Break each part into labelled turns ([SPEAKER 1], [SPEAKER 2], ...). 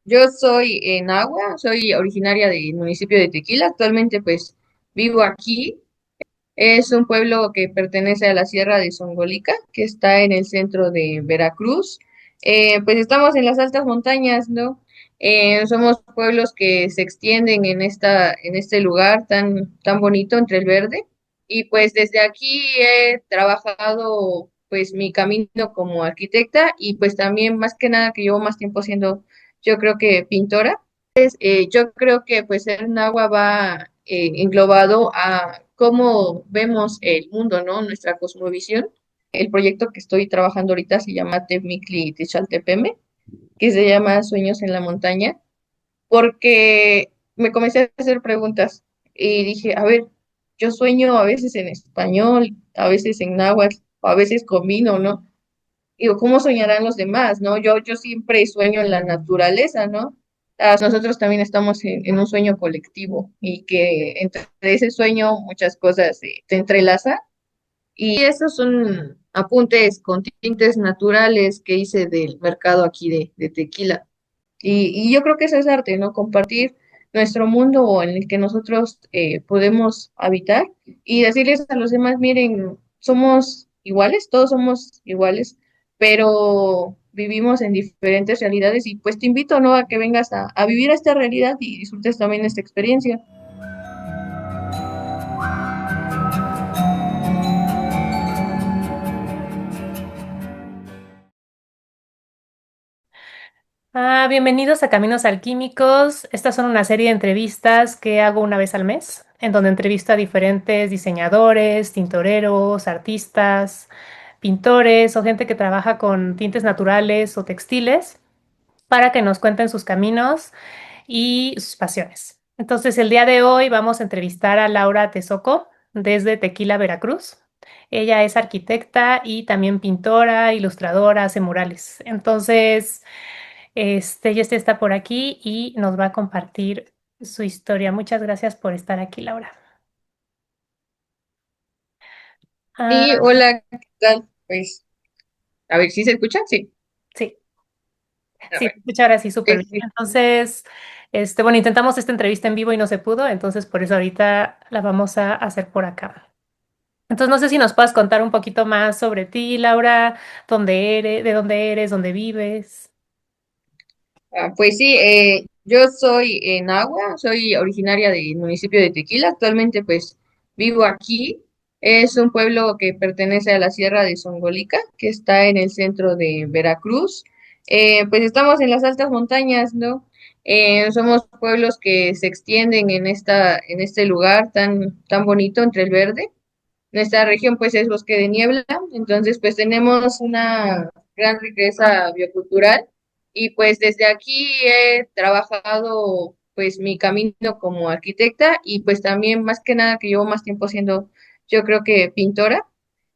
[SPEAKER 1] Yo soy en Agua, soy originaria del municipio de Tequila. Actualmente pues vivo aquí. Es un pueblo que pertenece a la Sierra de Songolica, que está en el centro de Veracruz. Pues estamos en las altas montañas, ¿no? Somos pueblos que se extienden en este lugar tan bonito entre el verde. Y pues desde aquí he trabajado pues mi camino como arquitecta y pues también más que nada que llevo más tiempo siendo, yo creo que pintora. Yo creo que pues el agua va englobado a cómo vemos el mundo, ¿no? Nuestra cosmovisión. El proyecto que estoy trabajando ahorita se llama Temicli Techaltepeme, que se llama Sueños en la Montaña, porque me comencé a hacer preguntas y dije, a ver, yo sueño a veces en español, a veces en náhuatl, a veces combino, ¿no? Digo, ¿cómo soñarán los demás, no? Yo siempre sueño en la naturaleza, ¿no? Nosotros también estamos en un sueño colectivo y que entre ese sueño muchas cosas se entrelazan. Y esos son apuntes con tintes naturales que hice del mercado aquí de Tequila. Y yo creo que eso es arte, ¿no? Compartir nuestro mundo en el que nosotros podemos habitar y decirles a los demás, miren, somos iguales, todos somos iguales, pero vivimos en diferentes realidades y pues te invito, ¿no? A que vengas a vivir esta realidad y disfrutes también esta experiencia.
[SPEAKER 2] Bienvenidos a Caminos Alquímicos. Estas son una serie de entrevistas que hago una vez al mes, en donde entrevisto a diferentes diseñadores, tintoreros, artistas, pintores o gente que trabaja con tintes naturales o textiles para que nos cuenten sus caminos y sus pasiones. Entonces, el día de hoy vamos a entrevistar a Laura Tezoco desde Tequila, Veracruz. Ella es arquitecta y también pintora, ilustradora, hace murales. Entonces, ella está por aquí y nos va a compartir su historia. Muchas gracias por estar aquí, Laura.
[SPEAKER 1] Y
[SPEAKER 2] Ah,
[SPEAKER 1] hola, ¿qué tal? Pues, a ver si se escucha, sí.
[SPEAKER 2] sí,
[SPEAKER 1] A
[SPEAKER 2] sí, te
[SPEAKER 1] ver,
[SPEAKER 2] escucho ahora sí súper bien.
[SPEAKER 1] sí.
[SPEAKER 2] Entonces, bueno, intentamos esta entrevista en vivo y no se pudo, entonces por eso ahorita la vamos a hacer por acá. Entonces, no sé si nos puedas contar un poquito más sobre ti, Laura, dónde eres, dónde vives.
[SPEAKER 1] Pues sí, yo soy en Agua, soy originaria del municipio de Tequila. Actualmente pues vivo aquí. Es un pueblo que pertenece a la Sierra de Songolica, que está en el centro de Veracruz. Pues estamos en las altas montañas, ¿no? Somos pueblos que se extienden en este lugar tan bonito entre el verde. Nuestra región pues es bosque de niebla, entonces pues tenemos una gran riqueza biocultural y pues desde aquí he trabajado pues mi camino como arquitecta y pues también más que nada que llevo más tiempo siendo yo creo que pintora.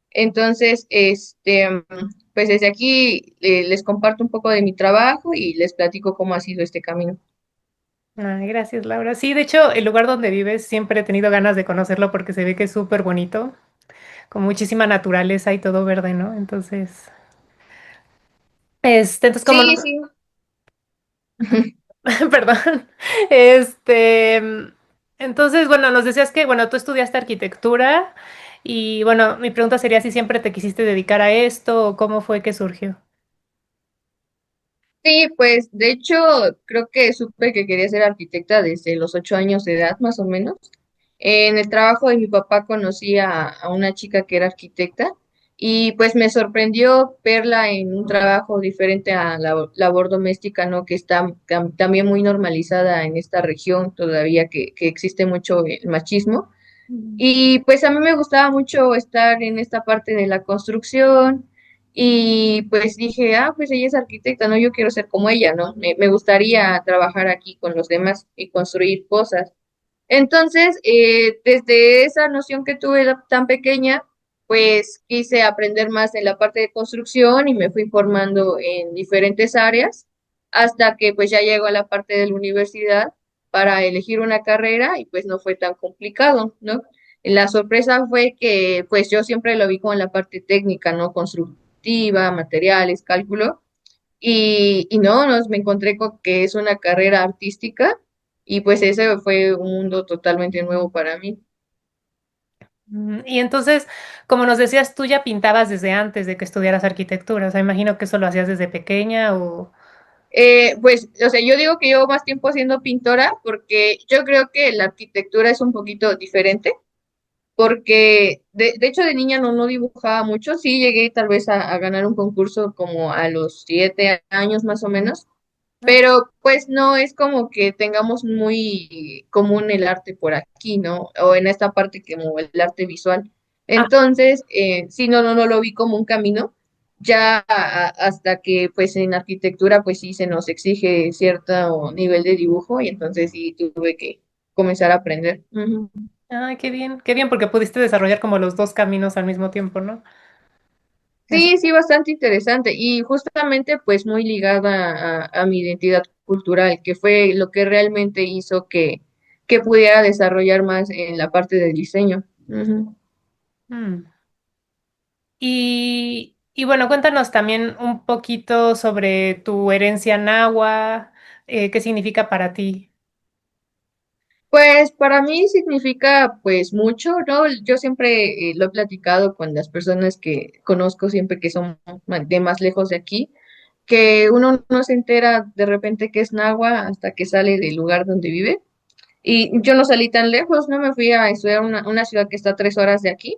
[SPEAKER 1] Entonces, pues desde aquí les comparto un poco de mi trabajo y les platico cómo ha sido este camino.
[SPEAKER 2] Ay, gracias, Laura. Sí, de hecho, el lugar donde vives siempre he tenido ganas de conocerlo porque se ve que es súper bonito, con muchísima naturaleza y todo verde, ¿no? Entonces, entonces como no,
[SPEAKER 1] Sí, sí.
[SPEAKER 2] perdón, entonces, bueno, nos decías que, bueno, tú estudiaste arquitectura y, bueno, mi pregunta sería si siempre te quisiste dedicar a esto o cómo fue que surgió.
[SPEAKER 1] Sí, pues de hecho creo que supe que quería ser arquitecta desde los 8 años de edad, más o menos. En el trabajo de mi papá conocí a una chica que era arquitecta y pues me sorprendió verla en un trabajo diferente a la labor doméstica, ¿no? Que está también muy normalizada en esta región todavía que existe mucho el machismo.
[SPEAKER 2] Mm.
[SPEAKER 1] Y pues a mí me gustaba mucho estar en esta parte de la construcción y pues dije, pues ella es arquitecta, ¿no? Yo quiero ser como ella, ¿no? Me gustaría trabajar aquí con los demás y construir cosas. Entonces, desde esa noción que tuve tan pequeña, pues quise aprender más en la parte de construcción y me fui formando en diferentes áreas hasta que pues ya llego a la parte de la universidad para elegir una carrera y pues no fue tan complicado, ¿no? La sorpresa fue que pues yo siempre lo vi como en la parte técnica, ¿no? Constructiva, materiales, cálculo. y no, me encontré con que es una carrera artística y pues ese fue un mundo totalmente nuevo para mí.
[SPEAKER 2] Y entonces, como nos decías, tú ya pintabas desde antes de que estudiaras arquitectura. O sea, imagino que eso lo hacías desde pequeña o...
[SPEAKER 1] Pues, o sea, yo digo que llevo más tiempo siendo pintora porque yo creo que la arquitectura es un poquito diferente, porque de hecho de niña no dibujaba mucho, sí llegué tal vez a ganar un concurso como a los 7 años más o menos,
[SPEAKER 2] Ah,
[SPEAKER 1] pero pues no es como que tengamos muy común el arte por aquí, ¿no? O en esta parte como el arte visual.
[SPEAKER 2] ah,
[SPEAKER 1] Entonces, sí, no lo vi como un camino, ya hasta que pues en arquitectura pues sí se nos exige cierto nivel de dibujo y entonces sí tuve que comenzar a aprender. Ujú.
[SPEAKER 2] ay, qué bien, porque pudiste desarrollar como los dos caminos al mismo tiempo, ¿no? Eso.
[SPEAKER 1] Sí, sí, bastante interesante y justamente pues muy ligada a mi identidad cultural, que fue lo que realmente hizo que pudiera desarrollar más en la parte del diseño. Ujú.
[SPEAKER 2] Mm. Y bueno, cuéntanos también un poquito sobre tu herencia nahua, qué significa para ti.
[SPEAKER 1] Pues para mí significa pues mucho, ¿no? Yo siempre lo he platicado con las personas que conozco siempre que son de más lejos de aquí, que uno no se entera de repente que es náhuatl hasta que sale del lugar donde vive. Y yo no salí tan lejos, no me fui a estudiar una ciudad que está a 3 horas de aquí,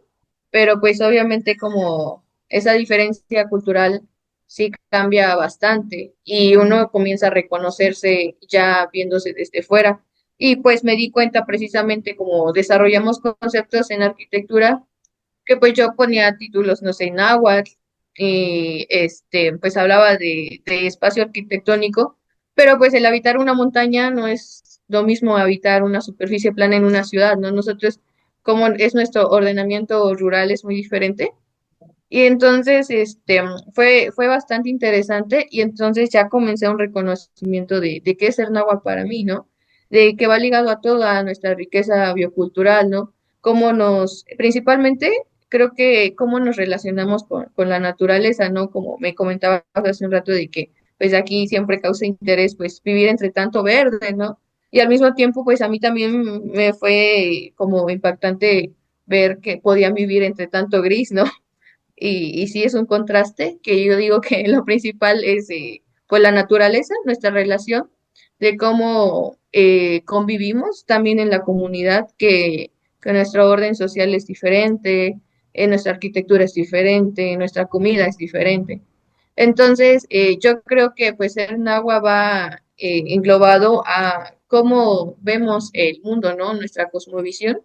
[SPEAKER 1] pero pues obviamente como esa diferencia cultural sí cambia bastante y uno comienza a reconocerse ya viéndose desde fuera. Y pues me di cuenta precisamente como desarrollamos conceptos en arquitectura, que pues yo ponía títulos, no sé, en náhuatl, y pues hablaba de espacio arquitectónico, pero pues el habitar una montaña no es lo mismo habitar una superficie plana en una ciudad, ¿no? Nosotros, como es nuestro ordenamiento rural, es muy diferente. Y entonces, fue bastante interesante y entonces ya comencé un reconocimiento de qué es ser náhuatl para mí, ¿no? De que va ligado a toda nuestra riqueza biocultural, ¿no? Cómo principalmente, creo que cómo nos relacionamos con la naturaleza, ¿no? Como me comentabas hace un rato de que, pues aquí siempre causa interés, pues vivir entre tanto verde, ¿no? Y al mismo tiempo, pues a mí también me fue como impactante ver que podían vivir entre tanto gris, ¿no? Y sí es un contraste que yo digo que lo principal es pues la naturaleza, nuestra relación, de cómo convivimos también en la comunidad, que nuestro orden social es diferente, nuestra arquitectura es diferente, nuestra comida es diferente. Entonces, yo creo que pues el Nahua va englobado a cómo vemos el mundo, ¿no? Nuestra cosmovisión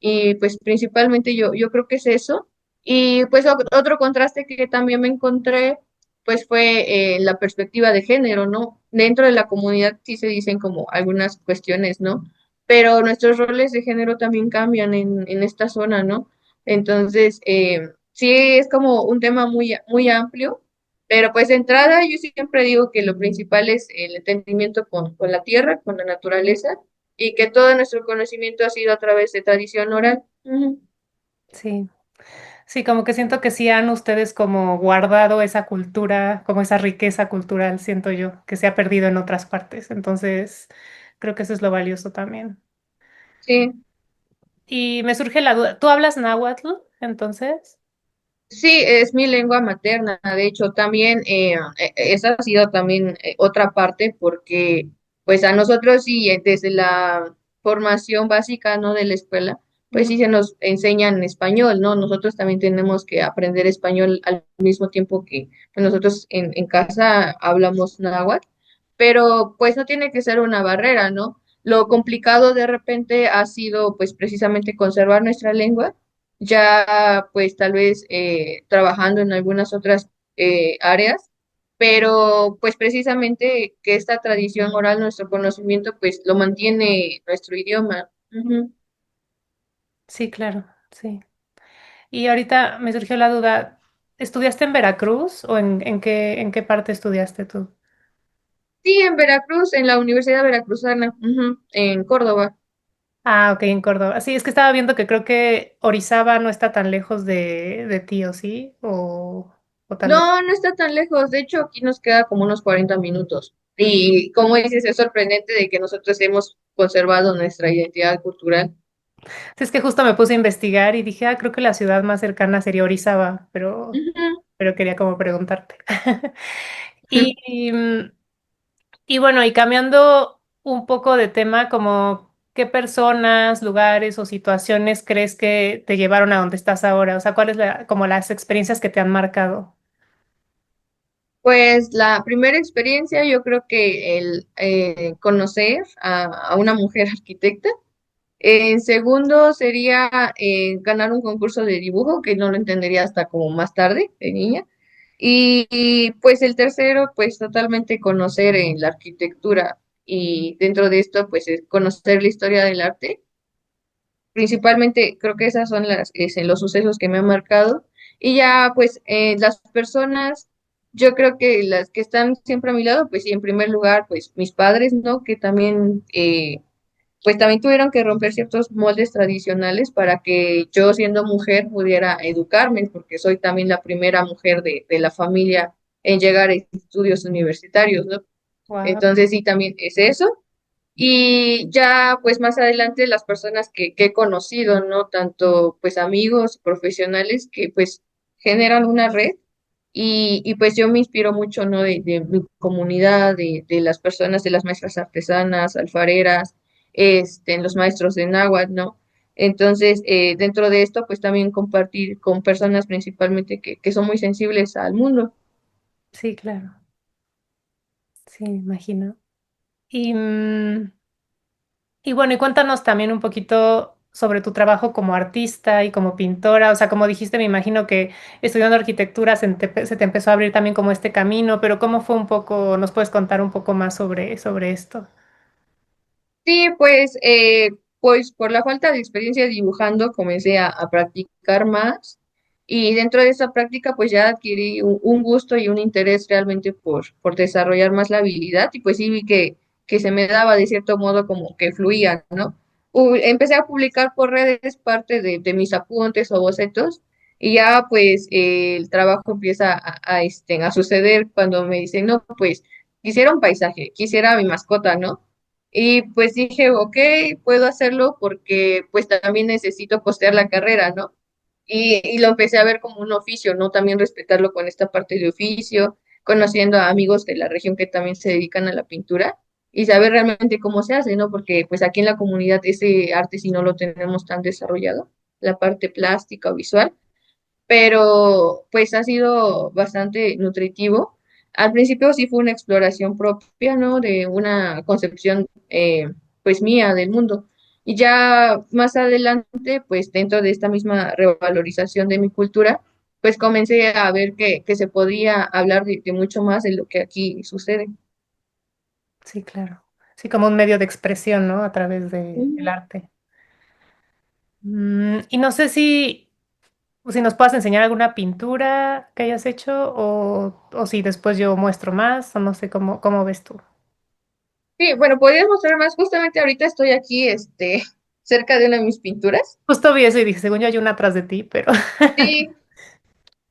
[SPEAKER 1] y pues principalmente yo creo que es eso. Y pues otro contraste que también me encontré, pues fue la perspectiva de género, ¿no? Dentro de la comunidad sí se dicen como algunas cuestiones, ¿no? Pero nuestros roles de género también cambian en esta zona, ¿no? Entonces, sí es como un tema muy amplio, pero pues de entrada yo siempre digo que lo principal es el entendimiento con la tierra, con la naturaleza y que todo nuestro conocimiento ha sido a través de tradición oral. Ujú.
[SPEAKER 2] Sí, sí, como que siento que sí han ustedes como guardado esa cultura, como esa riqueza cultural, siento yo, que se ha perdido en otras partes. Entonces, creo que eso es lo valioso también.
[SPEAKER 1] Sí,
[SPEAKER 2] Y me surge la duda, ¿tú hablas náhuatl entonces?
[SPEAKER 1] sí, es mi lengua materna. De hecho, también esa ha sido también otra parte porque, pues a nosotros sí, desde la formación básica, ¿no? De la escuela, pues
[SPEAKER 2] Ujú.
[SPEAKER 1] sí se nos enseña en español, ¿no? Nosotros también tenemos que aprender español al mismo tiempo que pues, nosotros en casa hablamos náhuatl, pero pues no tiene que ser una barrera, ¿no? Lo complicado de repente ha sido, pues precisamente conservar nuestra lengua ya pues tal vez trabajando en algunas otras áreas, pero pues precisamente que esta tradición oral, nuestro conocimiento, pues lo mantiene nuestro idioma. Ujú.
[SPEAKER 2] Sí, claro, sí. Y ahorita me surgió la duda, ¿estudiaste en Veracruz o en qué parte estudiaste tú?
[SPEAKER 1] Sí, en Veracruz, en la Universidad Veracruzana, ujú, en Córdoba.
[SPEAKER 2] Ah, ok, en Córdoba. Sí, es que estaba viendo que creo que Orizaba no está tan lejos de ti, ¿o sí? o tal vez.
[SPEAKER 1] No, no está tan lejos. De hecho, aquí nos queda como unos 40 minutos. Y como dices, es sorprendente de que nosotros hemos conservado nuestra identidad cultural.
[SPEAKER 2] Sí, es que justo me puse a investigar y dije, creo que la ciudad más cercana sería Orizaba,
[SPEAKER 1] Ujú.
[SPEAKER 2] pero quería como preguntarte. Y, y bueno, y cambiando un poco de tema, como qué personas, lugares o situaciones crees que te llevaron a donde estás ahora? O sea, ¿cuáles como las experiencias que te han marcado?
[SPEAKER 1] Pues la primera experiencia, yo creo que el conocer a una mujer arquitecta. En segundo sería ganar un concurso de dibujo, que no lo entendería hasta como más tarde, de niña. Y, pues el tercero, pues totalmente conocer la arquitectura y dentro de esto, pues conocer la historia del arte. Principalmente creo que esas son los sucesos que me han marcado. Y ya, pues las personas, yo creo que las que están siempre a mi lado, pues sí, en primer lugar, pues mis padres, ¿no? Que también pues también tuvieron que romper ciertos moldes tradicionales para que yo siendo mujer pudiera educarme, porque soy también la primera mujer de la familia en llegar a estudios universitarios, ¿no?
[SPEAKER 2] Wow.
[SPEAKER 1] Entonces sí, también es eso. Y ya pues más adelante las personas que he conocido, ¿no? Tanto pues amigos, profesionales que pues generan una red y pues yo me inspiro mucho, ¿no? De mi comunidad, de las personas, de las maestras artesanas, alfareras, los maestros de náhuatl, ¿no? Entonces, dentro de esto, pues también compartir con personas principalmente que son muy sensibles al mundo.
[SPEAKER 2] Sí, claro. Sí, me imagino. Y, y bueno, y cuéntanos también un poquito sobre tu trabajo como artista y como pintora. O sea, como dijiste, me imagino que estudiando arquitectura se te empezó a abrir también como este camino, pero ¿cómo fue un poco? ¿Nos puedes contar un poco más sobre esto?
[SPEAKER 1] Sí, pues por la falta de experiencia dibujando comencé a practicar más y dentro de esa práctica pues ya adquirí un gusto y un interés realmente por desarrollar más la habilidad y pues sí vi que se me daba de cierto modo como que fluía, ¿no? Empecé a publicar por redes parte de mis apuntes o bocetos y ya pues el trabajo empieza a suceder cuando me dicen, no, pues quisiera un paisaje, quisiera a mi mascota, ¿no? Y pues dije, ok, puedo hacerlo porque pues también necesito costear la carrera, ¿no? Y lo empecé a ver como un oficio, ¿no? También respetarlo con esta parte de oficio, conociendo a amigos de la región que también se dedican a la pintura y saber realmente cómo se hace, ¿no? Porque pues aquí en la comunidad ese arte si no lo tenemos tan desarrollado, la parte plástica o visual, pero pues ha sido bastante nutritivo. Al principio sí fue una exploración propia, ¿no? De una concepción pues mía del mundo. Y ya más adelante, pues dentro de esta misma revalorización de mi cultura, pues comencé a ver que se podía hablar de mucho más de lo que aquí sucede.
[SPEAKER 2] Sí, claro. Sí, como un medio de expresión, ¿no? A través del
[SPEAKER 1] Ujú.
[SPEAKER 2] arte. Y no sé si nos puedas enseñar alguna pintura que hayas hecho o si después yo muestro más o no sé cómo ves tú.
[SPEAKER 1] Sí, bueno, podrías mostrar más. Justamente ahorita estoy aquí, cerca de una de mis pinturas.
[SPEAKER 2] Justo vi eso y dije, según yo hay una atrás de ti, pero...
[SPEAKER 1] Sí,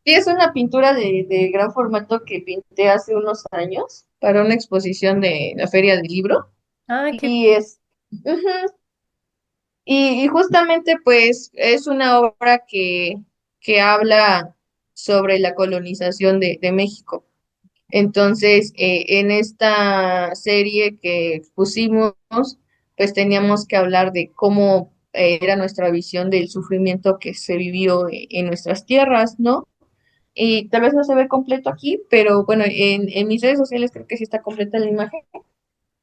[SPEAKER 1] sí, es una pintura de gran formato que pinté hace unos años para una exposición de la Feria del Libro.
[SPEAKER 2] Ay, qué...
[SPEAKER 1] Y ujú, y justamente pues es una obra que habla sobre la colonización de México. Entonces, en esta serie que expusimos, pues teníamos que hablar de cómo era nuestra visión del sufrimiento que se vivió en nuestras tierras, ¿no? Y tal vez no se ve completo aquí, pero bueno, en mis redes sociales creo que sí está completa la imagen.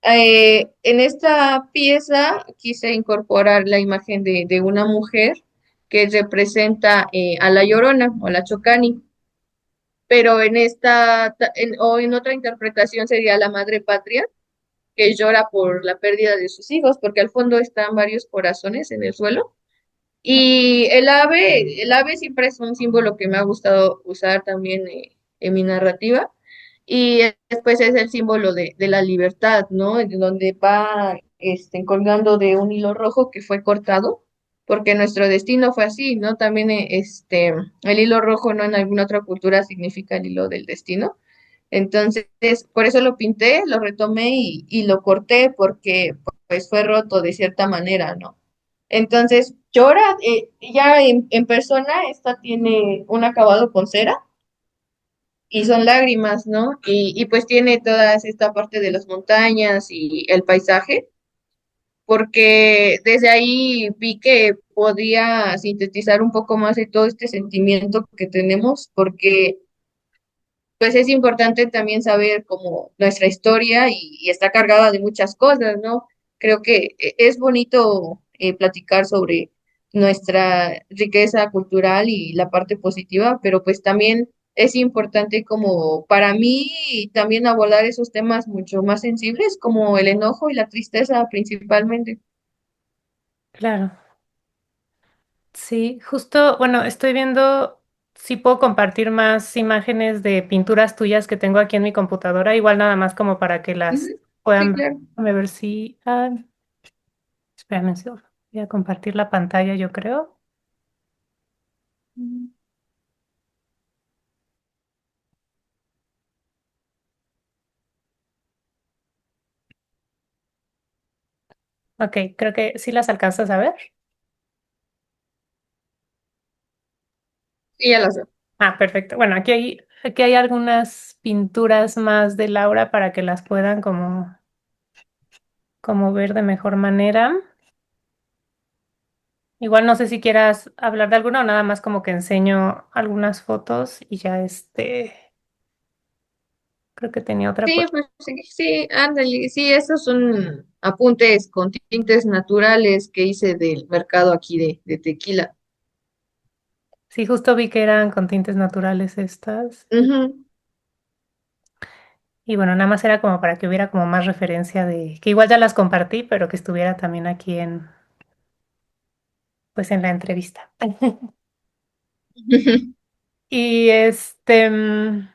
[SPEAKER 1] En esta pieza quise incorporar la imagen de una mujer que representa a la Llorona o la Chocani, pero o en otra interpretación sería la Madre Patria, que llora por la pérdida de sus hijos, porque al fondo están varios corazones en el suelo. Y el ave siempre es un símbolo que me ha gustado usar también en mi narrativa. Y después es el símbolo de la libertad, ¿no? De donde va colgando de un hilo rojo que fue cortado porque nuestro destino fue así, ¿no? También el hilo rojo, ¿no? En alguna otra cultura significa el hilo del destino. Entonces, por eso lo pinté, lo retomé y lo corté porque pues fue roto de cierta manera, ¿no? Entonces, yo ahora ya en persona, esta tiene un acabado con cera y son lágrimas, ¿no? Y pues tiene toda esta parte de las montañas y el paisaje, porque desde ahí vi que podía sintetizar un poco más de todo este sentimiento que tenemos, porque pues es importante también saber como nuestra historia y está cargada de muchas cosas, ¿no? Creo que es bonito platicar sobre nuestra riqueza cultural y la parte positiva, pero pues también es importante como para mí también abordar esos temas mucho más sensibles como el enojo y la tristeza principalmente.
[SPEAKER 2] Claro. Sí, justo, bueno, estoy viendo si puedo compartir más imágenes de pinturas tuyas que tengo aquí en mi computadora, igual nada más como para que las
[SPEAKER 1] Ujú. Sí,
[SPEAKER 2] puedan ver.
[SPEAKER 1] claro.
[SPEAKER 2] Déjame ver si... espérame, voy a compartir la pantalla, yo creo. Mm. Ok, creo que sí las alcanzas a ver.
[SPEAKER 1] Sí, ya lo sé.
[SPEAKER 2] Ah, perfecto. Bueno, aquí hay algunas pinturas más de Laura para que las puedan como ver de mejor manera. Igual no sé si quieras hablar de alguna o nada más como que enseño algunas fotos y ya creo que tenía otra
[SPEAKER 1] Sí,
[SPEAKER 2] por...
[SPEAKER 1] pues sí, sí, ándale, sí, esos son apuntes con tintes naturales que hice del mercado aquí de tequila.
[SPEAKER 2] Sí, justo vi que eran con tintes naturales estas
[SPEAKER 1] Ujú.
[SPEAKER 2] y bueno, nada más era como para que hubiera como más referencia de que igual ya las compartí, pero que estuviera también aquí en pues en la entrevista. Y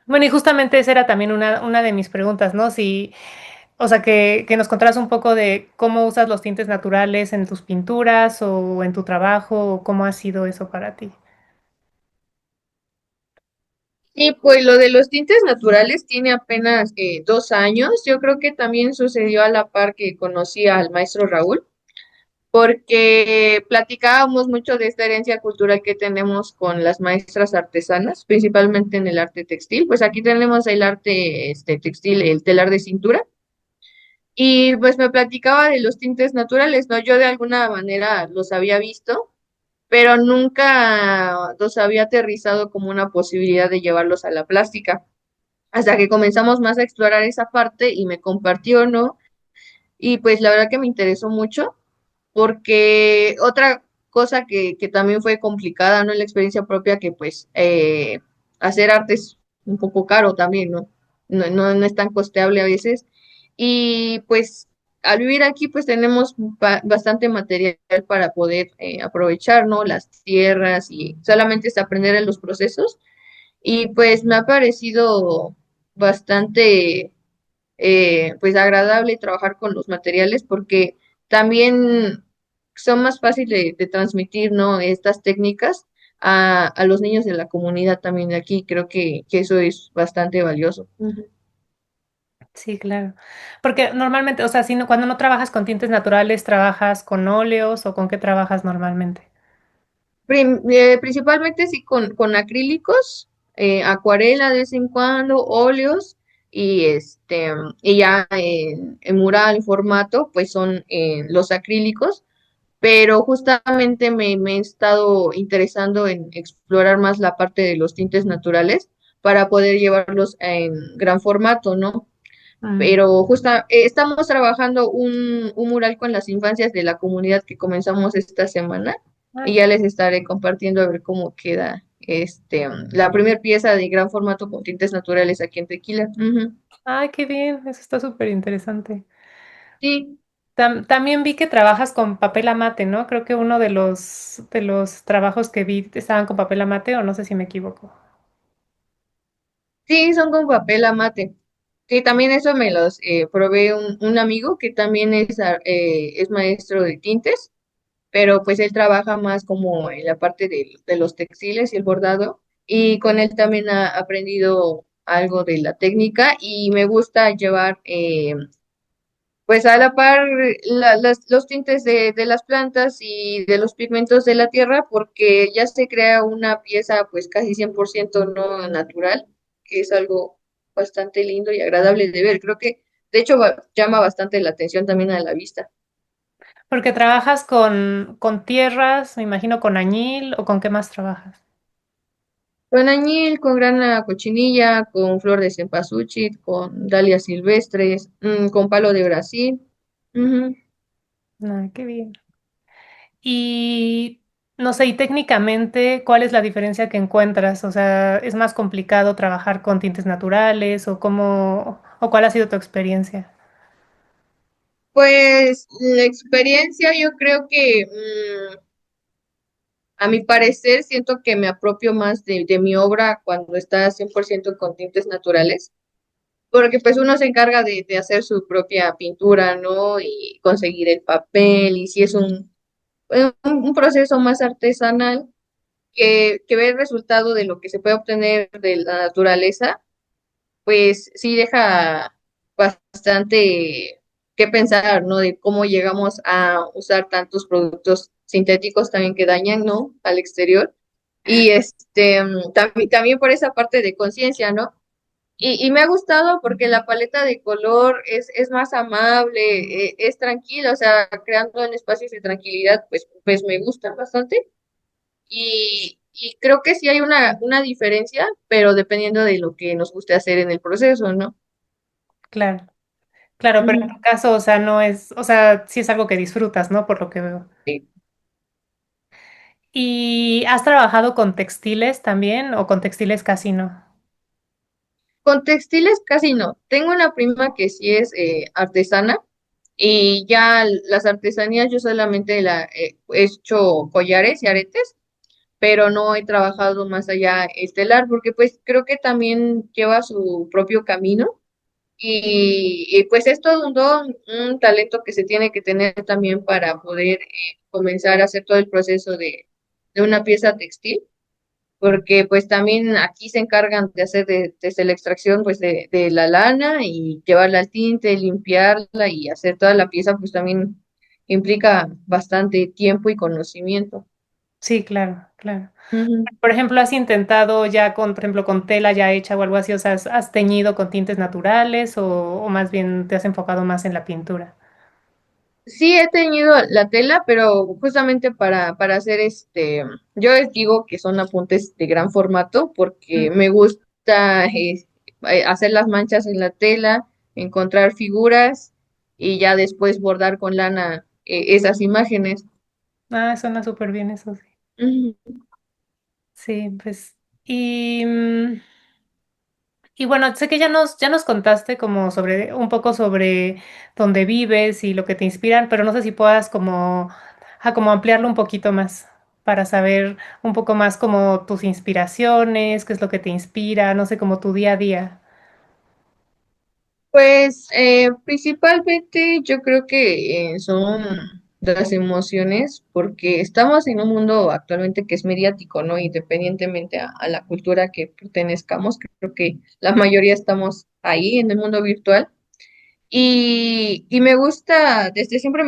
[SPEAKER 2] bueno, y justamente esa era también una de mis preguntas, ¿no? Si, o sea, que nos contaras un poco de cómo usas los tintes naturales en tus pinturas o en tu trabajo, o cómo ha sido eso para ti.
[SPEAKER 1] Y pues lo de los tintes naturales tiene apenas 2 años. Yo creo que también sucedió a la par que conocí al maestro Raúl, porque platicábamos mucho de esta herencia cultural que tenemos con las maestras artesanas, principalmente en el arte textil. Pues aquí tenemos el arte textil, el telar de cintura. Y pues me platicaba de los tintes naturales, ¿no? Yo de alguna manera los había visto, pero nunca los había aterrizado como una posibilidad de llevarlos a la plástica. Hasta que comenzamos más a explorar esa parte y me compartió, ¿no? Y pues la verdad que me interesó mucho, porque otra cosa que también fue complicada, ¿no? En la experiencia propia, que pues hacer arte es un poco caro también, ¿no? No es tan costeable a veces. Y pues al vivir aquí, pues tenemos bastante material para poder aprovechar, ¿no? Las tierras y solamente es aprender en los procesos. Y pues me ha parecido bastante pues agradable trabajar con los materiales porque también son más fáciles de transmitir, ¿no? Estas técnicas a los niños de la comunidad también de aquí. Creo que eso es bastante valioso. Ujú.
[SPEAKER 2] Sí, claro. Porque normalmente, o sea, si cuando no trabajas con tintes naturales, ¿trabajas con óleos o con qué trabajas normalmente?
[SPEAKER 1] Principalmente sí con acrílicos, acuarela de vez en cuando, óleos y y ya en mural, en formato, pues son los acrílicos, pero justamente me he estado interesando en explorar más la parte de los tintes naturales para poder llevarlos en gran formato, ¿no?
[SPEAKER 2] Mm.
[SPEAKER 1] Pero estamos trabajando un mural con las infancias de la comunidad que comenzamos esta semana
[SPEAKER 2] Ay,
[SPEAKER 1] y ya les estaré compartiendo a ver cómo queda la primera pieza de gran formato con tintes naturales aquí en Tequila. Ujú.
[SPEAKER 2] ay, qué bien, eso está súper interesante.
[SPEAKER 1] Sí,
[SPEAKER 2] También vi que trabajas con papel amate, ¿no? Creo que uno de los trabajos que vi estaban con papel amate, o no sé si me equivoco.
[SPEAKER 1] sí, son con papel amate. Sí, también eso me los provee un amigo que también es maestro de tintes, pero pues él trabaja más como en la parte de los textiles y el bordado, y con él también ha aprendido algo de la técnica y me gusta llevar pues a la par los tintes de las plantas y de los pigmentos de la tierra, porque ya se crea una pieza pues casi 100% no natural, que es algo bastante lindo y agradable de ver. Creo que de hecho llama bastante la atención también a la vista.
[SPEAKER 2] Porque trabajas con tierras, me imagino con añil o con qué más trabajas.
[SPEAKER 1] Con añil, con grana cochinilla, con flor de cempasúchil, con dalias silvestres, con palo de Brasil. Ujú.
[SPEAKER 2] Ah, qué bien. Y no sé, y técnicamente, ¿cuál es la diferencia que encuentras? O sea, ¿es más complicado trabajar con tintes naturales o cómo, o cuál ha sido tu experiencia?
[SPEAKER 1] Pues la experiencia yo creo que a mi parecer siento que me apropio más de mi obra cuando está 100% con tintes naturales, porque pues uno se encarga de hacer su propia pintura, ¿no? Y conseguir el papel, y si es un proceso más artesanal que ver el resultado de lo que se puede obtener de la naturaleza, pues sí deja bastante que pensar, ¿no? De cómo llegamos a usar tantos productos sintéticos también que dañan, ¿no? Al exterior. Y también por esa parte de conciencia, ¿no? Y me ha gustado porque la paleta de color es más amable, es tranquila, o sea, creando en espacios de tranquilidad, pues me gusta bastante. Y creo que sí hay una diferencia, pero dependiendo de lo que nos guste hacer en el proceso, ¿no?
[SPEAKER 2] Claro, claro, pero en
[SPEAKER 1] Ujú.
[SPEAKER 2] tu caso, o sea, no es, o sea, sí es algo que disfrutas, ¿no? Por lo que veo.
[SPEAKER 1] Sí.
[SPEAKER 2] ¿Y has trabajado con textiles también o con textiles casi no?
[SPEAKER 1] Con textiles casi no. Tengo una prima que sí es artesana y ya las artesanías yo solamente he hecho collares y aretes, pero no he trabajado más allá estelar porque pues creo que también lleva su propio camino y pues es todo un don, un talento que se tiene que tener también para poder comenzar a hacer todo el proceso de una pieza textil, porque pues también aquí se encargan de hacer desde la extracción pues de la lana y llevarla al tinte, limpiarla y hacer toda la pieza, pues también implica bastante tiempo y conocimiento.
[SPEAKER 2] Sí, claro, claro.
[SPEAKER 1] Ujú.
[SPEAKER 2] Por ejemplo, ¿has intentado ya con, por ejemplo, con tela ya hecha o algo así? O sea, ¿has teñido con tintes naturales o más bien te has enfocado más en la pintura?
[SPEAKER 1] Sí, he teñido la tela, pero justamente para hacer yo les digo que son apuntes de gran formato porque
[SPEAKER 2] Mm.
[SPEAKER 1] me gusta hacer las manchas en la tela, encontrar figuras y ya después bordar con lana esas imágenes.
[SPEAKER 2] Ah, suena súper bien eso, sí.
[SPEAKER 1] Ujú.
[SPEAKER 2] Sí, pues. Y, y bueno, sé que ya nos contaste como sobre un poco sobre dónde vives y lo que te inspiran, pero no sé si puedas como, como ampliarlo un poquito más para saber un poco más como tus inspiraciones, qué es lo que te inspira, no sé, como tu día a día.
[SPEAKER 1] Pues principalmente yo creo que son las emociones, porque estamos en un mundo actualmente que es mediático, ¿no? Independientemente a la cultura que pertenezcamos, creo que la mayoría estamos ahí en el mundo virtual. Y me gusta, desde siempre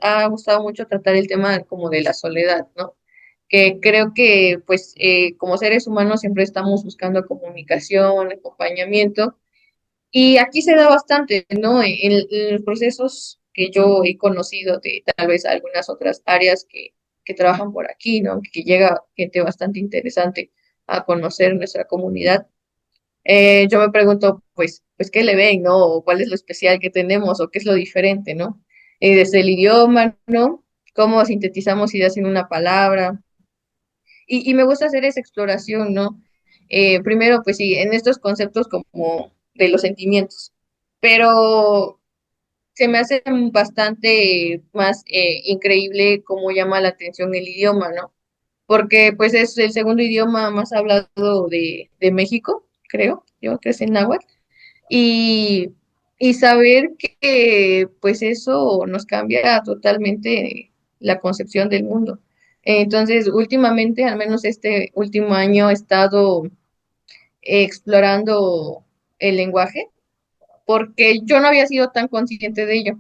[SPEAKER 1] ha gustado mucho tratar el tema como de la soledad, ¿no? Que creo que pues como seres humanos siempre estamos buscando comunicación, acompañamiento y aquí se da bastante, ¿no? En los procesos que yo he conocido de tal vez algunas otras áreas que trabajan por aquí, ¿no? Que llega gente bastante interesante a conocer nuestra comunidad. Yo me pregunto, pues, ¿qué le ven, no? O ¿cuál es lo especial que tenemos o qué es lo diferente, ¿no? Desde el idioma, ¿no? Cómo sintetizamos ideas en una palabra. Y me gusta hacer esa exploración, ¿no? Primero, pues sí, en estos conceptos como de los sentimientos, pero se me hace bastante más increíble cómo llama la atención el idioma, ¿no? Porque pues es el segundo idioma más hablado de México, creo, yo que es el náhuatl, y saber que pues eso nos cambia totalmente la concepción del mundo. Entonces, últimamente, al menos este último año, he estado explorando el lenguaje porque yo no había sido tan consciente de ello.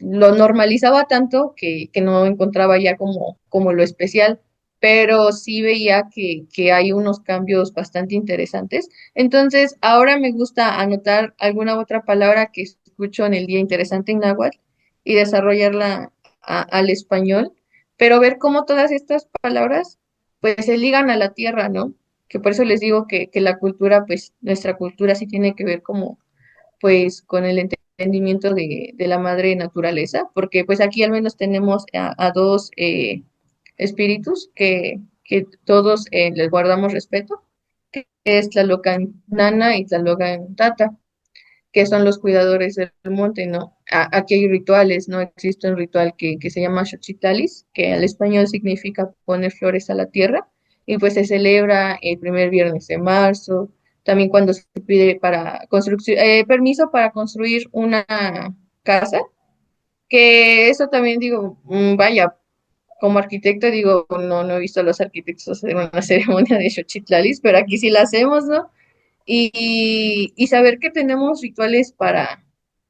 [SPEAKER 1] Lo normalizaba tanto que no encontraba ya como lo especial, pero sí veía que hay unos cambios bastante interesantes. Entonces, ahora me gusta anotar alguna otra palabra que escucho en el día interesante en náhuatl y desarrollarla al español, pero ver cómo todas estas palabras pues se ligan a la tierra, ¿no? Que por eso les digo que la cultura, pues nuestra cultura sí tiene que ver como pues con el entendimiento de la madre naturaleza, porque pues aquí al menos tenemos a dos espíritus que todos les guardamos respeto, que es Tlalocan Nana y Tlalocan Tata, que son los cuidadores del monte, ¿no? Aquí hay rituales, ¿no? Existe un ritual que se llama Xochitlalis, que al español significa poner flores a la tierra, y pues se celebra el primer viernes de marzo, también cuando se pide para construcción, permiso para construir una casa, que eso también digo, vaya, como arquitecto digo, no he visto a los arquitectos hacer una ceremonia de Xochitlalis, pero aquí sí la hacemos, ¿no? Y saber que tenemos rituales para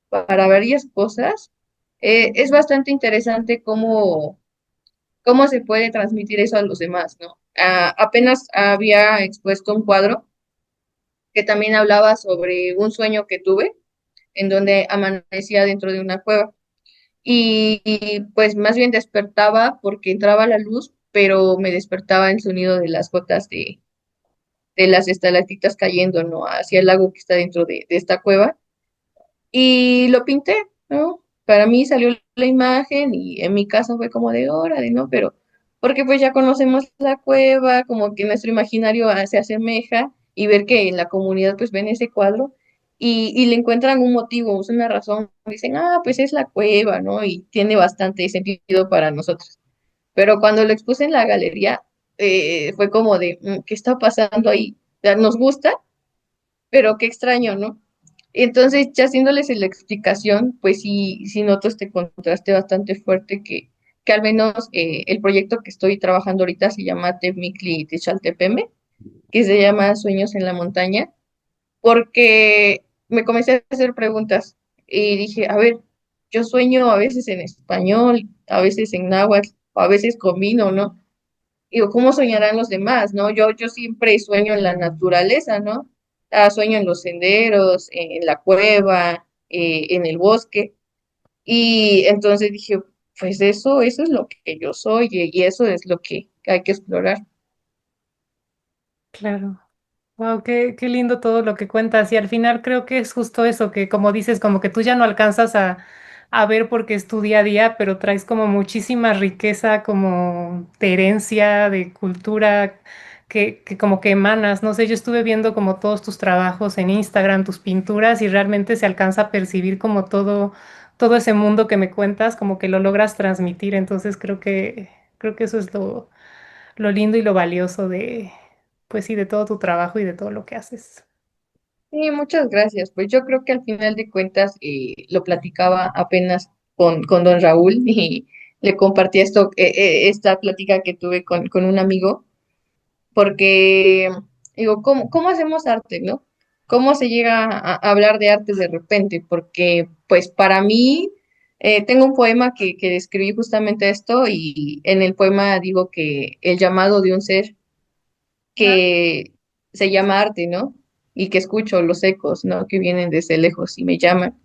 [SPEAKER 1] varias cosas, es bastante interesante cómo se puede transmitir eso a los demás, ¿no? Apenas había expuesto un cuadro que también hablaba sobre un sueño que tuve, en donde amanecía dentro de una cueva. Y, pues más bien despertaba porque entraba la luz, pero me despertaba el sonido de las gotas de las estalactitas cayendo, ¿no? Hacia el lago que está dentro de esta cueva. Y lo pinté, ¿no? Para mí salió la imagen y en mi casa fue como de órale, ¿no? Pero porque pues ya conocemos la cueva, como que nuestro imaginario se asemeja y ver que en la comunidad pues ven ese cuadro y le encuentran un motivo, una razón. Dicen, pues es la cueva, ¿no? Y tiene bastante sentido para nosotros. Pero cuando lo expuse en la galería, fue como de, ¿qué está pasando ahí? O sea, nos gusta, pero qué extraño, ¿no? Entonces, ya haciéndoles la explicación, pues sí noto este contraste bastante fuerte que al menos el proyecto que estoy trabajando ahorita se llama Temicli Techaltepeme, que se llama Sueños en la Montaña, porque me comencé a hacer preguntas y dije, a ver, yo sueño a veces en español, a veces en náhuatl, o a veces comino, ¿no? Digo, ¿cómo soñarán los demás, no? Yo siempre sueño en la naturaleza, ¿no? Sueño en los senderos, en la cueva, en el bosque. Y entonces dije, pues eso es lo que yo soy y eso es lo que hay que explorar.
[SPEAKER 2] Claro. Wow, qué lindo todo lo que cuentas. Y al final creo que es justo eso, que como dices, como que tú ya no alcanzas a ver porque es tu día a día, pero traes como muchísima riqueza como de herencia, de cultura, que como que emanas. No sé, yo estuve viendo como todos tus trabajos en Instagram, tus pinturas, y realmente se alcanza a percibir como todo ese mundo que me cuentas, como que lo logras transmitir. Entonces creo que eso es lo lindo y lo valioso de, pues sí, de todo tu trabajo y de todo lo que haces.
[SPEAKER 1] Sí, muchas gracias. Pues yo creo que al final de cuentas lo platicaba apenas con don Raúl y le compartí esta plática que tuve con un amigo porque digo, ¿cómo hacemos arte, no? ¿Cómo se llega a hablar de arte de repente? Porque, pues, para mí, tengo un poema que describí justamente esto y en el poema digo que el llamado de un ser
[SPEAKER 2] Ah,
[SPEAKER 1] que se llama arte, ¿no? Y que escucho los ecos, ¿no? Que vienen desde lejos y me llaman.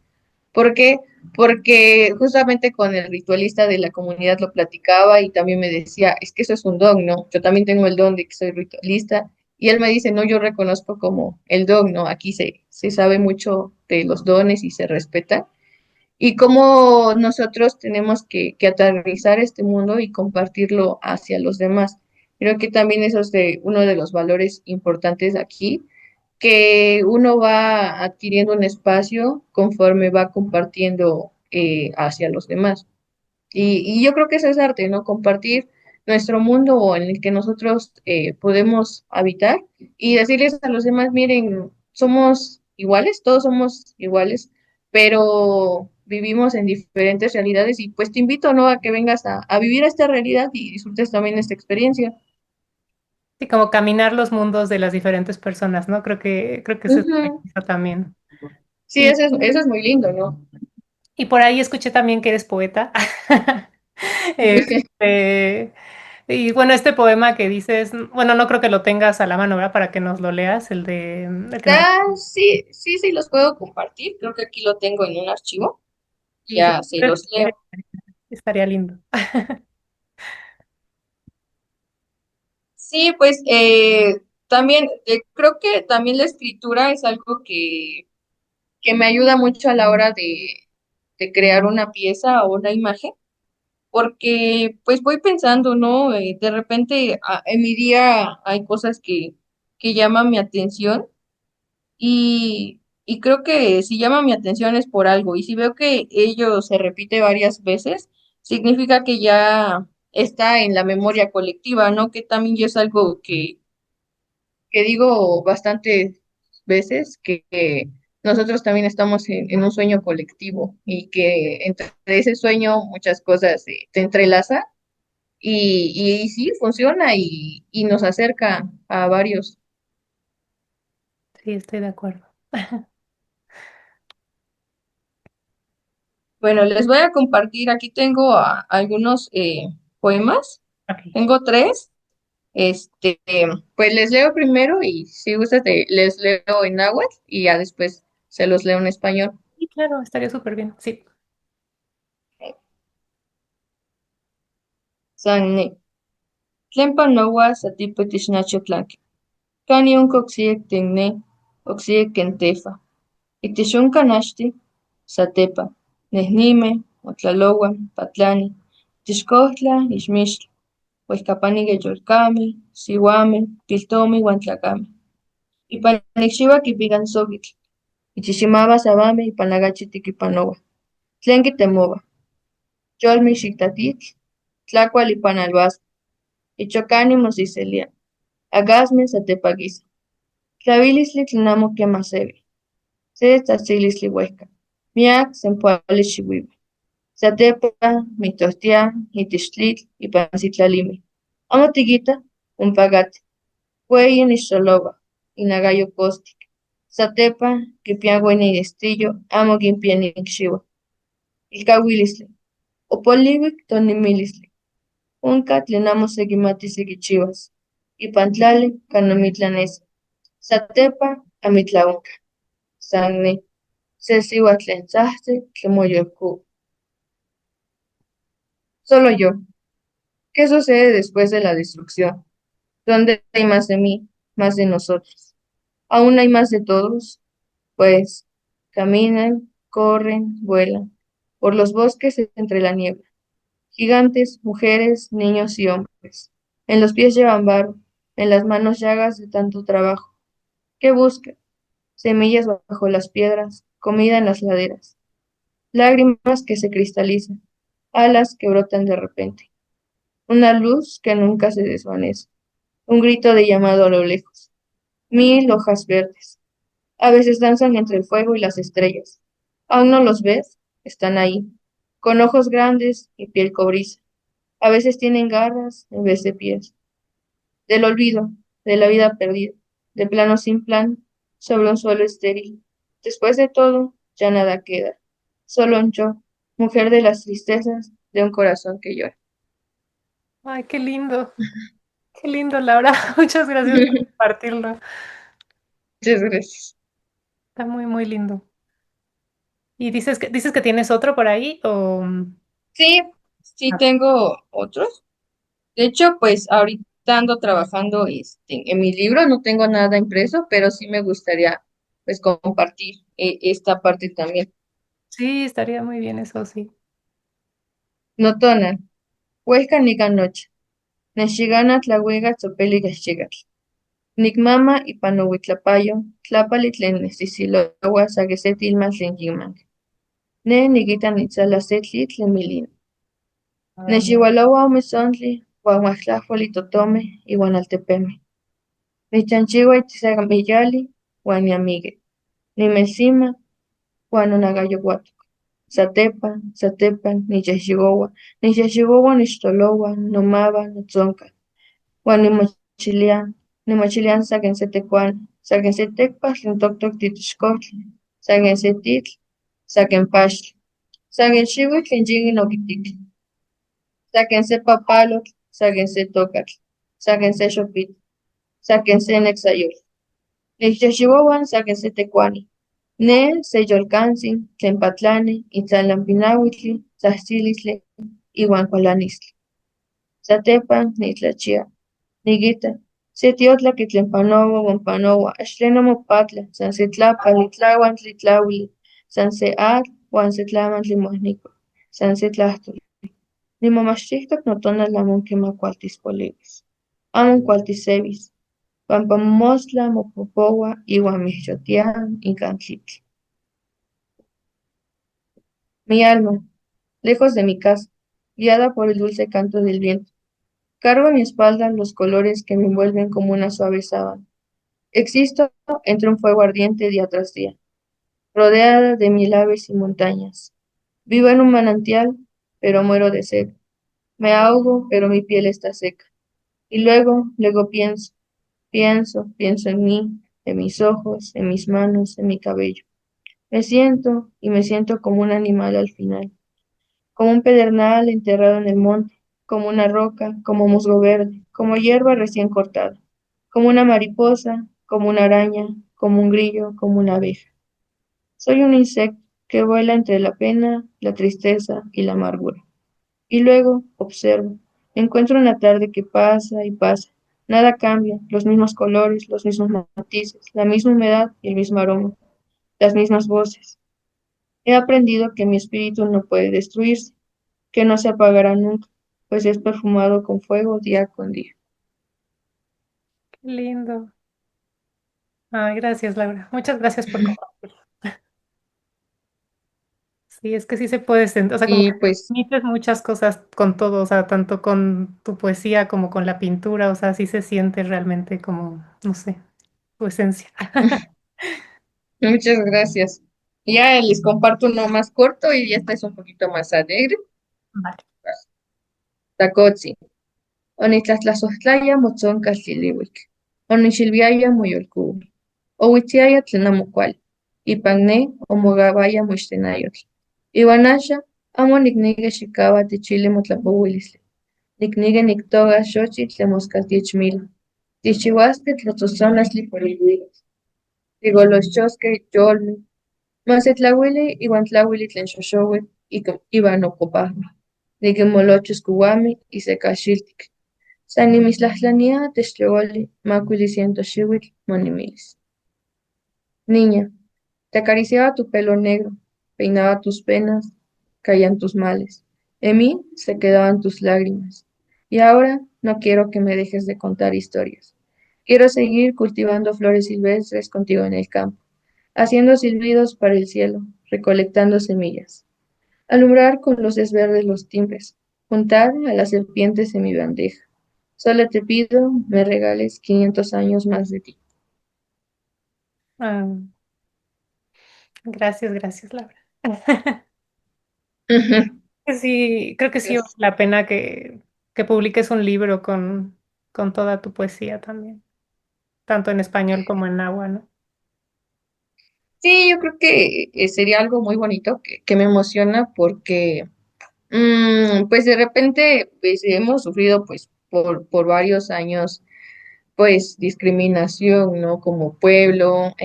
[SPEAKER 1] ¿Por qué? Porque justamente con el ritualista de la comunidad lo platicaba y también me decía, es que eso es un don, ¿no? Yo también tengo el don de que soy ritualista. Y él me dice, no, yo reconozco como el don, ¿no? Aquí se sabe mucho de los dones y se respeta. Y cómo nosotros tenemos que aterrizar este mundo y compartirlo hacia los demás. Creo que también eso es uno de los valores importantes aquí, que uno va adquiriendo un espacio conforme va compartiendo hacia los demás. Y yo creo que eso es arte, ¿no? Compartir nuestro mundo en el que nosotros podemos habitar y decirles a los demás, miren, somos iguales, todos somos iguales, pero vivimos en diferentes realidades y pues te invito, ¿no? A que vengas a vivir esta realidad y disfrutes también esta experiencia.
[SPEAKER 2] Sí, como caminar los mundos de las diferentes personas, ¿no? Creo que eso es
[SPEAKER 1] Ujú.
[SPEAKER 2] eso también.
[SPEAKER 1] Sí,
[SPEAKER 2] Y,
[SPEAKER 1] eso es muy lindo, ¿no?
[SPEAKER 2] y por ahí escuché también que eres poeta. Este, y bueno, este poema que dices, bueno, no creo que lo tengas a la mano, ¿verdad? Para que nos lo leas, el que nos...
[SPEAKER 1] Ah, sí, sí, sí, los puedo compartir. Creo que aquí lo tengo en un archivo.
[SPEAKER 2] Sí, sí,
[SPEAKER 1] Ya se los leo.
[SPEAKER 2] estaría lindo.
[SPEAKER 1] Sí, pues también creo que también la escritura es algo que me ayuda mucho a la hora de crear una pieza o una imagen, porque pues voy pensando, ¿no? De repente en mi día hay cosas que llaman mi atención y creo que si llama mi atención es por algo y si veo que ello se repite varias veces, significa que ya está en la memoria colectiva, ¿no? Que también ya es algo que digo bastantes veces que nosotros también estamos en un sueño colectivo y que entre ese sueño muchas cosas te entrelazan y sí, funciona y nos acerca a varios.
[SPEAKER 2] Sí, estoy de acuerdo.
[SPEAKER 1] Bueno, les voy a compartir, aquí tengo algunos poemas,
[SPEAKER 2] Ok.
[SPEAKER 1] tengo tres, pues les leo primero y si gustas les leo en náhuatl y ya después se los leo en español.
[SPEAKER 2] Sí, claro, estaría súper bien. Sí.
[SPEAKER 1] Sanne, tlempa noua satipetixnachotlanki. Kani onka oksiyek tengne, oksiyek kentefa. Iktixonka naxti, satepa. Nehnime, otlalouan, patlani. Tixkohtla, ixmixtla. Uehkapani yolkame, siuame, piltomi uan tlakame. Ipan nikxiua kipikan sokitl. Ichiximaba sabame ipan agachi tikipanoa. Tlen kitemoa. Yolmi xiktatitl, tlakual ipan albasco. Ichokani mosiselia. Agasme satepakisa. Tlavilistli tlen amo kema sevi. Se tlatsilistli uehka. Miak senpoali xiuiui. Satepa, mitohtia, itix tlitl, ipan sitlalimi. Amo tikita, ompakati. Ueyi nixoloba, inagayo kostik. Satepa, kipia ueni estillo, amo kimpia nikxiua. Ilkauilistli. Opoliuik tonimilistli. Onka tlen amo sekimati sekichiuas. Ipan tlali, kanomitlanesi. Satepa, amitlaonka. San ne. Se siuatl tlen tzajtzi, tlen moyolkua. Solo yo. ¿Qué sucede después de la destrucción? ¿Dónde hay más de mí, más de nosotros? ¿Aún hay más de todos? Pues caminan, corren, vuelan por los bosques entre la niebla. Gigantes, mujeres, niños y hombres. En los pies llevan barro, en las manos llagas de tanto trabajo. ¿Qué buscan? Semillas bajo las piedras, comida en las laderas, lágrimas que se cristalizan, alas que brotan de repente, una luz que nunca se desvanece, un grito de llamado a lo lejos, mil hojas verdes. A veces danzan entre el fuego y las estrellas. ¿Aún no los ves? Están ahí, con ojos grandes y piel cobriza. A veces tienen garras en vez de pies. Del olvido, de la vida perdida, de plano sin plan, sobre un suelo estéril. Después de todo, ya nada queda. Solo un yo, mujer de las tristezas, de un corazón que llora.
[SPEAKER 2] Ay, qué lindo, Laura. Muchas gracias por compartirlo.
[SPEAKER 1] Muchas gracias.
[SPEAKER 2] Está muy, muy lindo. ¿Y dices que tienes otro por ahí o
[SPEAKER 1] Sí, sí tengo otros. De hecho, pues ahorita ando trabajando en mi libro, no tengo nada impreso, pero sí me gustaría pues compartir esta parte también.
[SPEAKER 2] sí, estaría muy bien eso, sí.
[SPEAKER 1] Notonan, huesca nican noche, nexigana tlahuega tzopeliga xigatl. Nicmama ipanohuitlapayo, tlapali tlen nestisiloua saquesetilma tlen yimanc. Ne niquita nitzala se tlen milin. Nexiualoua omesontli, uan uahtlahuali totome, iuan altepeme. Nichanchiua itzisagamiyali, uan niamigue. Nimelsima, uan onagayouatok. Satepan, satepan, nichayxigoua, nichayxigoua nixtoloua, nomava, notzonca. Uan nimachilian saken se tekuani, saken se tekpatl tlen toktok titixkochtli, saken se titl, saken paxtli, saken xiuitl tlen yikin okitiki, saken se papalotl, saken se tokatl, saken se xopitl, saken se neksayotl. Nichyexyouan saken se tekuani. Ne se yolkantsin tlen patlani itlalan pinauitli, tzajtzilistle iuan kualanistli. Satepan nitlachia, nikita, se tiotlaki tlen panoua uan panoua, axtleno mopatla, san se tlapal, itlauan tlitlauili, san se atl uan se tlamantli moahnikua, san se tlahtoli. Nimomachtihtok notonal amon kimakualtispoliuis. Amon kualtisewis, pampa mostla mopopoua iuan mixchotia inkan tlitl. Mi alma, lejos de mi casa, guiada por el dulce canto del viento, cargo en mi espalda los colores que me envuelven como una suave sábana. Existo entre un fuego ardiente día tras día, rodeada de mil aves y montañas. Vivo en un manantial, pero muero de sed. Me ahogo, pero mi piel está seca. Y luego pienso en mí, en mis ojos, en mis manos, en mi cabello. Me siento como un animal al final, como un pedernal enterrado en el monte, como una roca, como musgo verde, como hierba recién cortada, como una mariposa, como una araña, como un grillo, como una abeja. Soy un insecto que vuela entre la pena, la tristeza y la amargura. Y luego observo, encuentro una tarde que pasa y pasa. Nada cambia, los mismos colores, los mismos matices, la misma humedad y el mismo aroma, las mismas voces. He aprendido que mi espíritu no puede destruirse, que no se apagará nunca, pues es perfumado con fuego día con día.
[SPEAKER 2] Qué lindo. Ay, gracias, Laura. Muchas gracias por compartir. Sí, es que sí se puede sentir, o sea, como que
[SPEAKER 1] Y pues,
[SPEAKER 2] transmites muchas cosas con todo, o sea, tanto con tu poesía como con la pintura, o sea, sí se siente realmente como, no sé, tu esencia.
[SPEAKER 1] muchas gracias. Ya les comparto uno más corto y esta es un poquito más alegre.
[SPEAKER 2] Vale.
[SPEAKER 1] Takotzi. Onitlahtlazojtlaya motzonkas liliuik. Onixilviaya moyolkuui. Ouitziaya tlen amo kuali. Ipan ne omogauaya moixtenayotl. Iuan axa amo nikneki xikaua tichili motlapouilisli. Nikneki niktokas xochitl tlen moskaltiechmila. Tixchiuaskej tlatzotzonastli por iluikas. Tigolochosqueh yolmeh. Masetlauili iuan tlauili tlen xoxouitl iuan okopajmeh. Nikinmolochos kouameh isekaxiltik. San nimitslajtlania techtliooli makuili ciento xiuitl monimilis. Niña, te acariciaba tu pelo negro, peinaba tus penas, caían tus males. En mí se quedaban tus lágrimas. Y ahora no quiero que me dejes de contar historias. Quiero seguir cultivando flores silvestres contigo en el campo, haciendo silbidos para el cielo, recolectando semillas. Alumbrar con luces verdes los timbres, juntar a las serpientes en mi bandeja. Solo te pido me regales 500 años más de ti.
[SPEAKER 2] Ah, gracias, gracias, Laura. Sí, creo que sí vale
[SPEAKER 1] Gracias.
[SPEAKER 2] la pena que publiques un libro con toda tu poesía también, tanto en español como en náhuatl, ¿no?
[SPEAKER 1] Sí, yo creo que sería algo muy bonito que me emociona porque pues de repente pues, hemos sufrido pues por varios años pues discriminación, ¿no? Como pueblo.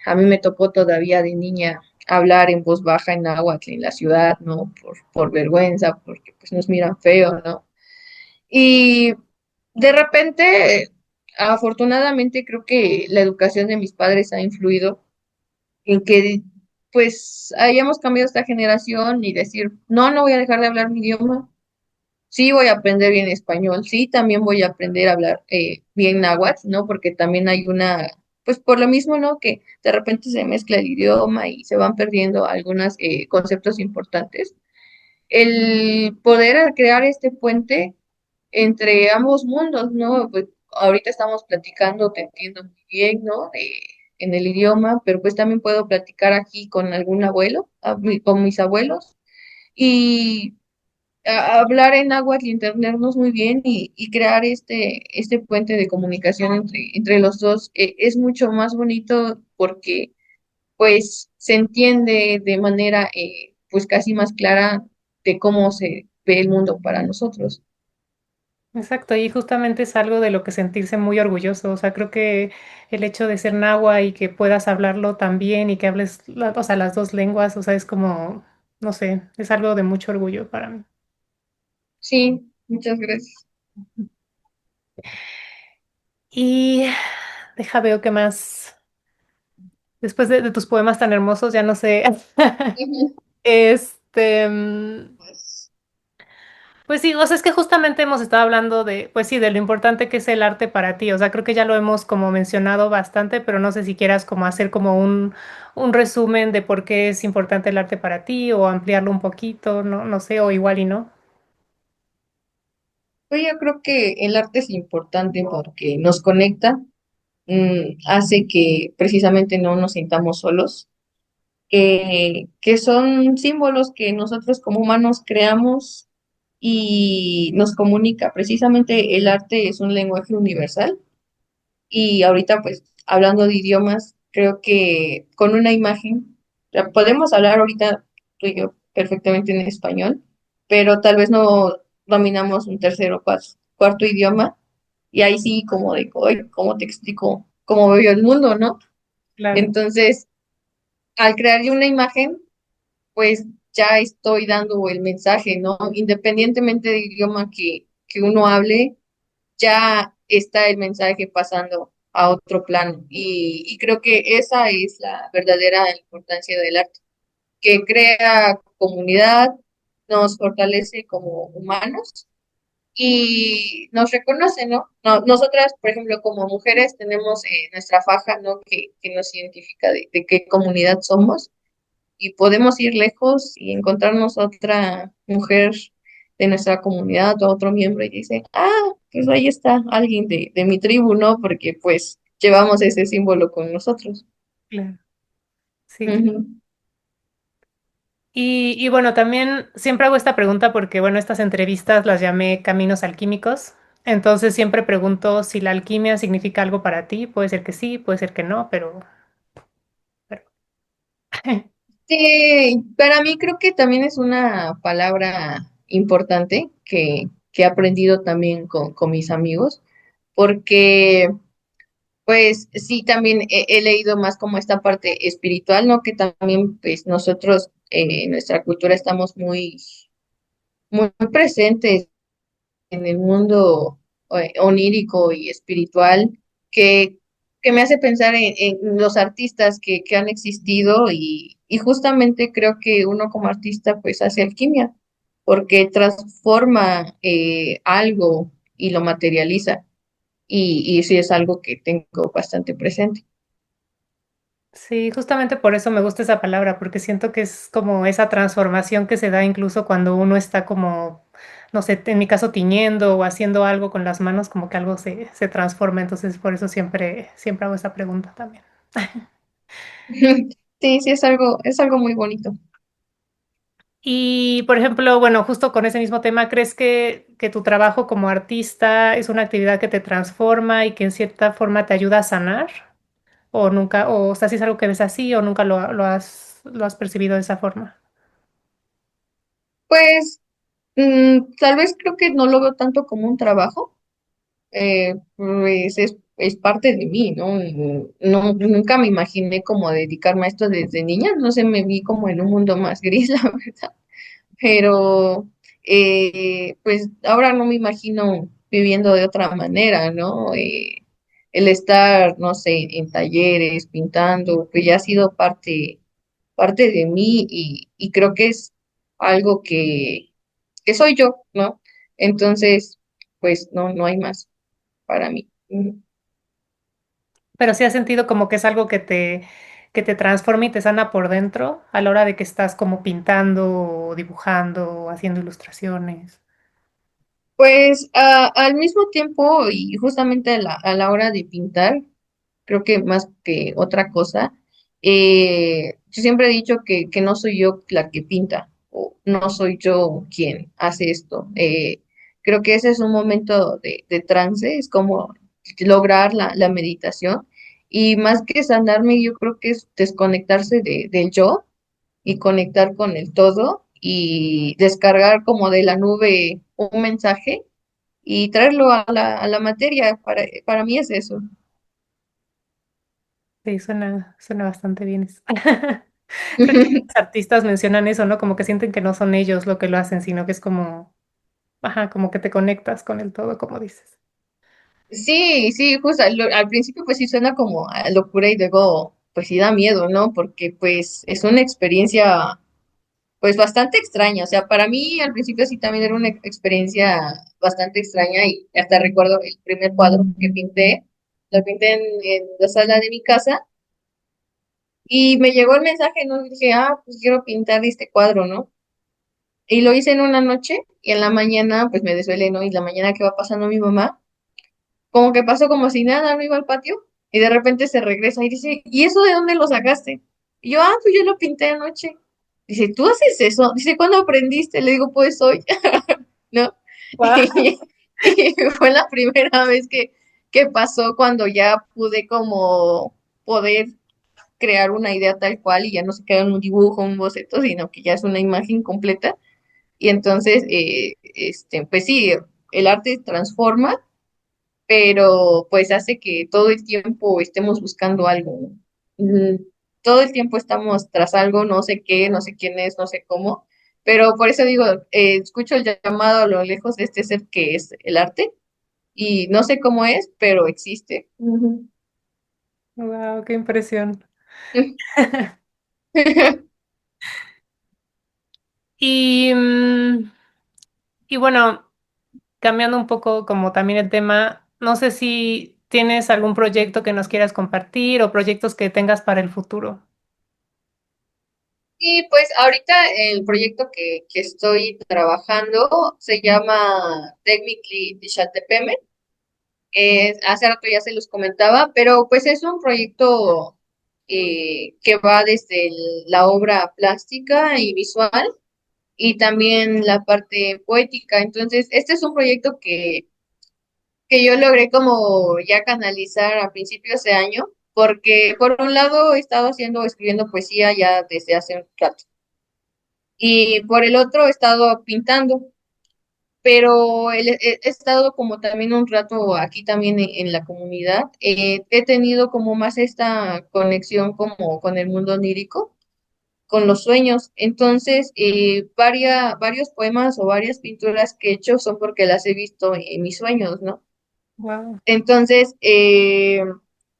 [SPEAKER 1] A mí me tocó todavía de niña hablar en voz baja en náhuatl en la ciudad, ¿no? Por vergüenza, porque pues nos miran feo, ¿no? Y de repente, afortunadamente creo que la educación de mis padres ha influido en que pues hayamos cambiado esta generación y decir, no, no voy a dejar de hablar mi idioma, sí voy a aprender bien español, sí también voy a aprender a hablar bien náhuatl, ¿no? Porque también hay una, pues por lo mismo, ¿no? Que de repente se mezcla el idioma y se van perdiendo algunos conceptos importantes. El poder crear este puente entre ambos mundos, ¿no? Pues ahorita estamos platicando, te entiendo muy bien, ¿no? en el idioma, pero pues también puedo platicar aquí con algún abuelo, con mis abuelos, y hablar en náhuatl y entendernos muy bien y crear este puente de comunicación entre los dos es mucho más bonito porque pues se entiende de manera pues casi más clara de cómo se ve el mundo para nosotros.
[SPEAKER 2] Exacto, y justamente es algo de lo que sentirse muy orgulloso. O sea, creo que el hecho de ser nahua y que puedas hablarlo tan bien y que hables, o sea, las dos lenguas, o sea, es como, no sé, es algo de mucho orgullo para mí.
[SPEAKER 1] Sí, muchas gracias.
[SPEAKER 2] Y deja veo qué más. Después de tus poemas tan hermosos, ya no sé.
[SPEAKER 1] Ujú.
[SPEAKER 2] Este,
[SPEAKER 1] Pues,
[SPEAKER 2] pues sí, o sea, es que justamente hemos estado hablando de, pues sí, de lo importante que es el arte para ti. O sea, creo que ya lo hemos como mencionado bastante, pero no sé si quieras como hacer como un resumen de por qué es importante el arte para ti o ampliarlo un poquito, no, no sé, o igual y no.
[SPEAKER 1] pues yo creo que el arte es importante porque nos conecta, hace que precisamente no nos sintamos solos, que son símbolos que nosotros como humanos creamos y nos comunica. Precisamente el arte es un lenguaje universal y ahorita pues hablando de idiomas, creo que con una imagen, o sea, podemos hablar ahorita tú y yo perfectamente en español, pero tal vez no dominamos un tercer o cuarto idioma y ahí sí como de, "Ay, ¿cómo te explico cómo veo yo el mundo, no?"
[SPEAKER 2] Claro,
[SPEAKER 1] Entonces, al crear yo una imagen, pues ya estoy dando el mensaje, ¿no? Independientemente del idioma que uno hable, ya está el mensaje pasando a otro plano. Y creo que esa es la verdadera importancia del arte, que crea comunidad, nos fortalece como humanos y nos reconoce, ¿no? Nosotras, por ejemplo, como mujeres tenemos nuestra faja, ¿no? Que nos identifica de qué comunidad somos y podemos ir lejos y encontrarnos otra mujer de nuestra comunidad o otro miembro y dice, ah, pues ahí está alguien de mi tribu, ¿no? Porque pues llevamos ese símbolo con nosotros.
[SPEAKER 2] claro, sí, claro.
[SPEAKER 1] Ujú.
[SPEAKER 2] Y bueno, también siempre hago esta pregunta porque, bueno, estas entrevistas las llamé Caminos Alquímicos. Entonces siempre pregunto si la alquimia significa algo para ti. Puede ser que sí, puede ser que no, pero...
[SPEAKER 1] Sí, para mí creo que también es una palabra importante que he aprendido también con mis amigos, porque pues sí, también he leído más como esta parte espiritual, ¿no? Que también, pues nosotros en nuestra cultura estamos muy presentes en el mundo onírico y espiritual, que, que me hace pensar en los artistas que han existido y justamente creo que uno como artista pues hace alquimia, porque transforma algo y lo materializa. Y sí es algo que tengo bastante presente.
[SPEAKER 2] Sí, justamente por eso me gusta esa palabra, porque siento que es como esa transformación que se da incluso cuando uno está como, no sé, en mi caso tiñendo o haciendo algo con las manos, como que algo se transforma. Entonces, por eso siempre hago esa pregunta también.
[SPEAKER 1] Sí, sí, es algo muy bonito.
[SPEAKER 2] Y, por ejemplo, bueno, justo con ese mismo tema, ¿crees que tu trabajo como artista es una actividad que te transforma y que en cierta forma te ayuda a sanar? ¿O nunca, o sea, si es algo que ves así o nunca lo has percibido de esa forma?
[SPEAKER 1] Pues tal vez creo que no lo veo tanto como un trabajo, pues es parte de mí, ¿no? No, nunca me imaginé como dedicarme a esto desde niña, no sé, me vi como en un mundo más gris, la verdad, pero pues ahora no me imagino viviendo de otra manera, ¿no? El estar, no sé, en talleres, pintando, pues ya ha sido parte de mí y creo que es algo que soy yo, ¿no? Entonces, pues no hay más para mí. Ujú.
[SPEAKER 2] Pero sí has sentido como que es algo que te transforma y te sana por dentro a la hora de que estás como pintando o dibujando o haciendo ilustraciones.
[SPEAKER 1] Pues al mismo tiempo y justamente a la hora de pintar, creo que más que otra cosa. Yo siempre he dicho que no soy yo la que pinta, o no soy yo quien hace esto. Creo que ese es un momento de trance, es como lograr la meditación. Y más que sanarme, yo creo que es desconectarse del yo y conectar con el todo y descargar como de la nube un mensaje y traerlo a a la materia. Para mí es eso.
[SPEAKER 2] Sí, suena bastante bien eso. Creo que los artistas mencionan eso, ¿no? Como que sienten que no son ellos lo que lo hacen, sino que es como, ajá, como que te conectas con el todo, como dices.
[SPEAKER 1] Sí, sí, justo al principio pues sí suena como a locura y luego pues sí da miedo, ¿no? Porque pues es una experiencia pues bastante extraña, o sea, para mí al principio sí también era una experiencia bastante extraña y hasta recuerdo el primer cuadro que pinté, lo pinté en la sala de mi casa y me llegó el mensaje, ¿no? Y dije, ah, pues quiero pintar este cuadro, ¿no? Y lo hice en una noche y en la mañana pues me desvelé, ¿no? Y la mañana que va pasando mi mamá como que pasó como si nada, no iba al patio y de repente se regresa y dice, ¿y eso de dónde lo sacaste? Y yo, ah, pues yo lo pinté anoche. Dice, ¿tú haces eso? Dice, ¿cuándo aprendiste? Le digo, pues hoy, ¿no?
[SPEAKER 2] Wow.
[SPEAKER 1] Y fue la primera vez que pasó cuando ya pude como poder crear una idea tal cual y ya no se queda en un dibujo, un boceto, sino que ya es una imagen completa. Y entonces, pues sí, el arte transforma pero pues hace que todo el tiempo estemos buscando algo. ¿No? Todo el tiempo estamos tras algo, no sé qué, no sé quién es, no sé cómo, pero por eso digo, escucho el llamado a lo lejos de este ser que es el arte y no sé cómo es, pero existe. Ujú.
[SPEAKER 2] Wow, qué impresión. Y, y bueno, cambiando un poco como también el tema, no sé si tienes algún proyecto que nos quieras compartir o proyectos que tengas para el futuro.
[SPEAKER 1] Y pues ahorita el proyecto que estoy trabajando se llama Technically Tixaltepeme. Hace rato ya se los comentaba, pero pues es un proyecto que va desde la obra plástica y visual y también la parte poética. Entonces, este es un proyecto que yo logré como ya canalizar a principios de año, porque por un lado he estado haciendo, escribiendo poesía ya desde hace un rato, y por el otro he estado pintando. Pero he estado como también un rato aquí también en la comunidad. He tenido como más esta conexión como con el mundo onírico, con los sueños. Entonces, varios poemas o varias pinturas que he hecho son porque las he visto en mis sueños, ¿no?
[SPEAKER 2] Wow.
[SPEAKER 1] Entonces,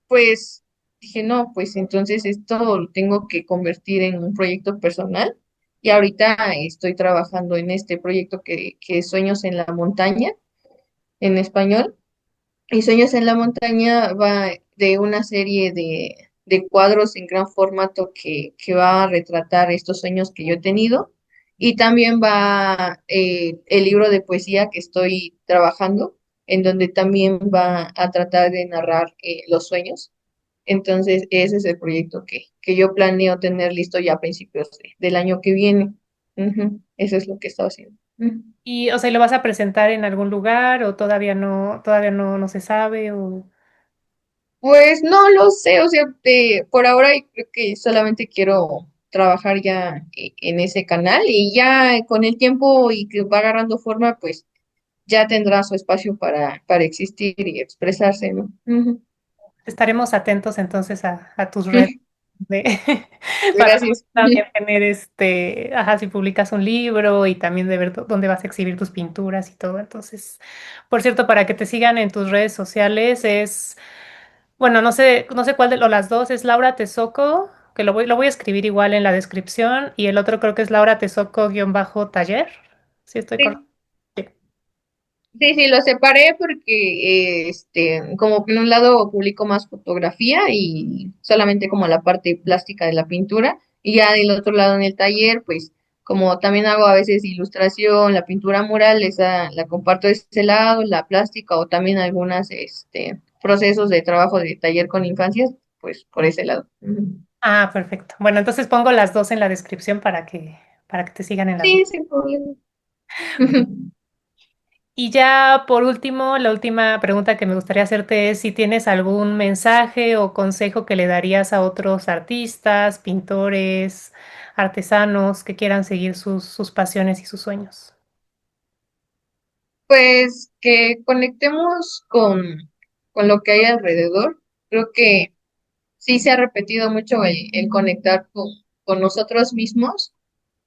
[SPEAKER 1] pues dije, no, pues entonces esto lo tengo que convertir en un proyecto personal. Y ahorita estoy trabajando en este proyecto que es Sueños en la Montaña, en español. Y Sueños en la Montaña va de una serie de cuadros en gran formato que va a retratar estos sueños que yo he tenido. Y también va el libro de poesía que estoy trabajando, en donde también va a tratar de narrar los sueños. Entonces, ese es el proyecto que yo planeo tener listo ya a principios del año que viene. Ujú, eso es lo que he estado haciendo. Ujú.
[SPEAKER 2] Y, o sea, ¿y lo vas a presentar en algún lugar o todavía no se sabe o
[SPEAKER 1] Pues no lo sé, o sea, por ahora creo que solamente quiero trabajar ya en ese canal y ya con el tiempo y que va agarrando forma, pues ya tendrá su espacio para existir y expresarse, ¿no? Ujú.
[SPEAKER 2] estaremos atentos entonces a tus redes de, para
[SPEAKER 1] Gracias.
[SPEAKER 2] también tener ajá, si publicas un libro y también de ver dónde vas a exhibir tus pinturas y todo. Entonces, por cierto, para que te sigan en tus redes sociales es, bueno, no sé cuál de o las dos, es Laura Tesoco, que lo voy a escribir igual en la descripción, y el otro creo que es Laura Tesoco-taller. Sí, estoy correcto.
[SPEAKER 1] Sí, sí, sí, lo separé porque, como que en un lado publico más fotografía y solamente como la parte plástica de la pintura, y ya del otro lado en el taller, pues como también hago a veces ilustración, la pintura mural, esa la comparto de ese lado, la plástica o también algunas, procesos de trabajo de taller con infancias, pues por ese lado. Ujú.
[SPEAKER 2] Ah, perfecto. Bueno, entonces pongo las dos en la descripción para que te sigan en las dos.
[SPEAKER 1] Sí, sin problema.
[SPEAKER 2] Y ya por último, la última pregunta que me gustaría hacerte es si tienes algún mensaje o consejo que le darías a otros artistas, pintores, artesanos que quieran seguir sus pasiones y sus sueños.
[SPEAKER 1] Pues que conectemos con lo que hay alrededor. Creo que sí se ha repetido mucho el conectar con nosotros mismos,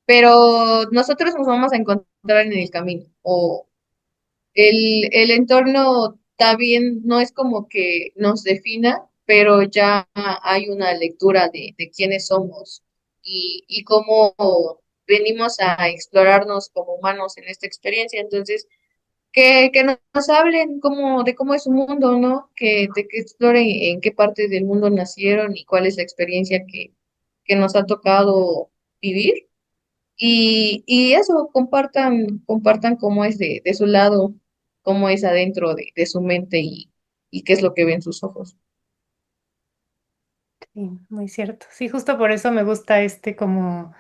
[SPEAKER 1] pero nosotros nos vamos a encontrar en el camino. O el entorno también no es como que nos defina, pero ya hay una lectura de quiénes somos y cómo venimos a explorarnos como humanos en esta experiencia. Entonces, que nos hablen de cómo es su mundo, ¿no? De que exploren en qué parte del mundo nacieron y cuál es la experiencia que nos ha tocado vivir. Y eso, compartan cómo es de su lado, cómo es adentro de su mente y qué es lo que ven sus ojos.
[SPEAKER 2] Sí, muy cierto. Sí, justo por eso me gusta como,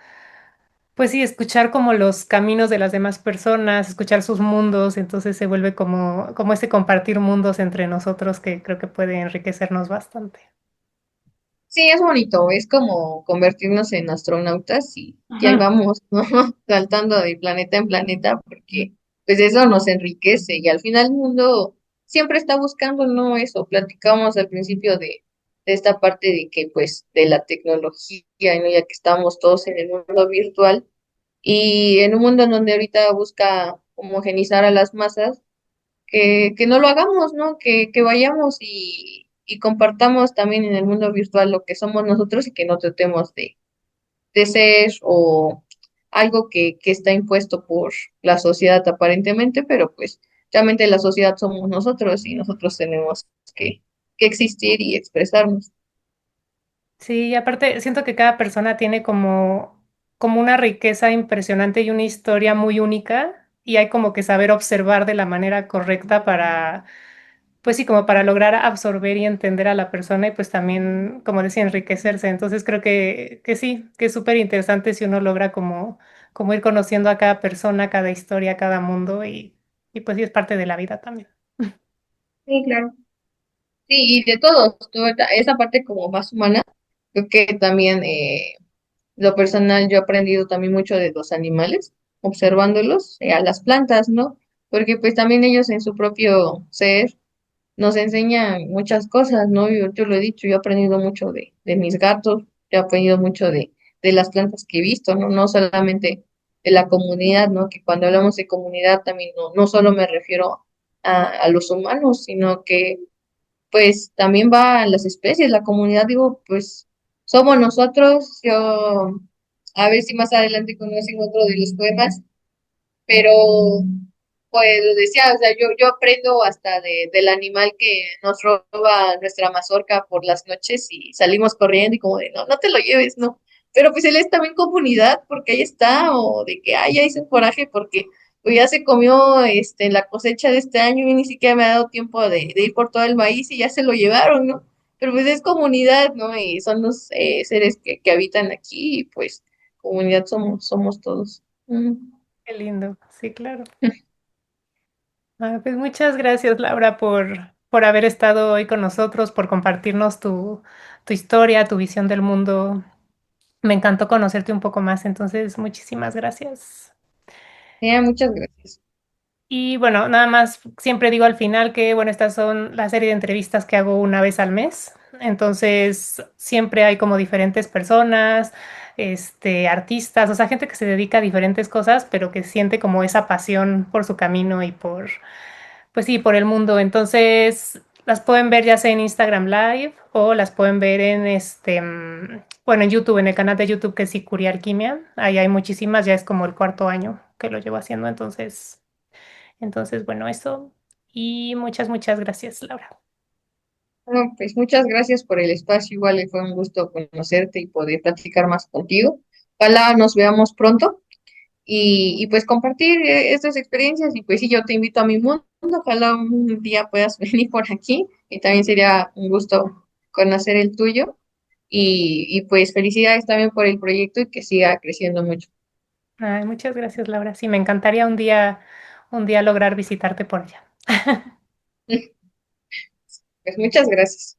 [SPEAKER 2] pues sí, escuchar como los caminos de las demás personas, escuchar sus mundos, entonces se vuelve como ese compartir mundos entre nosotros que creo que puede enriquecernos bastante.
[SPEAKER 1] Sí, es bonito, es como convertirnos en astronautas y ahí
[SPEAKER 2] Ujú.
[SPEAKER 1] vamos, ¿no? Saltando de planeta en planeta, porque pues eso nos enriquece y al final el mundo siempre está buscando, ¿no? Eso, platicamos al principio de esta parte de que pues de la tecnología, ¿no? Ya que estamos todos en el mundo virtual y en un mundo en donde ahorita busca homogenizar a las masas, que no lo hagamos, ¿no? Que vayamos y compartamos también en el mundo virtual lo que somos nosotros y que no tratemos de ser o algo que está impuesto por la sociedad aparentemente, pero pues realmente la sociedad somos nosotros y nosotros tenemos que existir y expresarnos.
[SPEAKER 2] Sí, y aparte siento que cada persona tiene como una riqueza impresionante y una historia muy única y hay como que saber observar de la manera correcta para, pues sí, como para lograr absorber y entender a la persona y pues también, como decía, enriquecerse. Entonces creo que sí, que es súper interesante si uno logra como ir conociendo a cada persona, cada historia, cada mundo y pues sí es parte de la vida también.
[SPEAKER 1] Sí, claro. Sí, y de todos, esa parte como más humana, creo que también lo personal, yo he aprendido también mucho de los animales, observándolos, a las plantas, ¿no? Porque pues también ellos en su propio ser nos enseñan muchas cosas, ¿no? Yo lo he dicho, yo he aprendido mucho de mis gatos, yo he aprendido mucho de las plantas que he visto, ¿no? No solamente de la comunidad, ¿no? Que cuando hablamos de comunidad también no solo me refiero a los humanos, sino que pues también va a las especies, la comunidad, digo, pues somos nosotros, yo a ver si más adelante conocen otro de los poemas, pero pues lo decía, o sea, yo aprendo hasta del animal que nos roba nuestra mazorca por las noches y salimos corriendo y como de, no, no te lo lleves, no. Pero pues él es también comunidad porque ahí está, o de que, ay, ya hice un coraje porque pues ya se comió la cosecha de este año y ni siquiera me ha dado tiempo de ir por todo el maíz y ya se lo llevaron, ¿no? Pero pues es comunidad, ¿no? Y son los seres que habitan aquí y pues comunidad somos todos. Ujú.
[SPEAKER 2] Qué lindo, sí, claro. Ah, pues muchas gracias, Laura, por haber estado hoy con nosotros, por compartirnos tu historia, tu visión del mundo. Me encantó conocerte un poco más, entonces muchísimas gracias.
[SPEAKER 1] Muchas gracias.
[SPEAKER 2] Y bueno, nada más, siempre digo al final que, bueno, estas son la serie de entrevistas que hago una vez al mes. Entonces, siempre hay como diferentes personas, artistas, o sea, gente que se dedica a diferentes cosas, pero que siente como esa pasión por su camino y pues sí, por el mundo. Entonces, las pueden ver ya sea en Instagram Live o las pueden ver en bueno, en YouTube, en el canal de YouTube que es Sicuria Alquimia. Ahí hay muchísimas, ya es como el cuarto año que lo llevo haciendo, entonces, bueno, eso. Y muchas gracias, Laura.
[SPEAKER 1] Bueno, pues muchas gracias por el espacio. Igual fue un gusto conocerte y poder platicar más contigo. Ojalá nos veamos pronto y pues compartir estas experiencias y pues sí, yo te invito a mi mundo, ojalá un día puedas venir por aquí y también sería un gusto conocer el tuyo y pues felicidades también por el proyecto y que siga creciendo mucho.
[SPEAKER 2] Ay, muchas gracias, Laura. Sí, me encantaría un día lograr visitarte por allá.
[SPEAKER 1] Pues muchas gracias.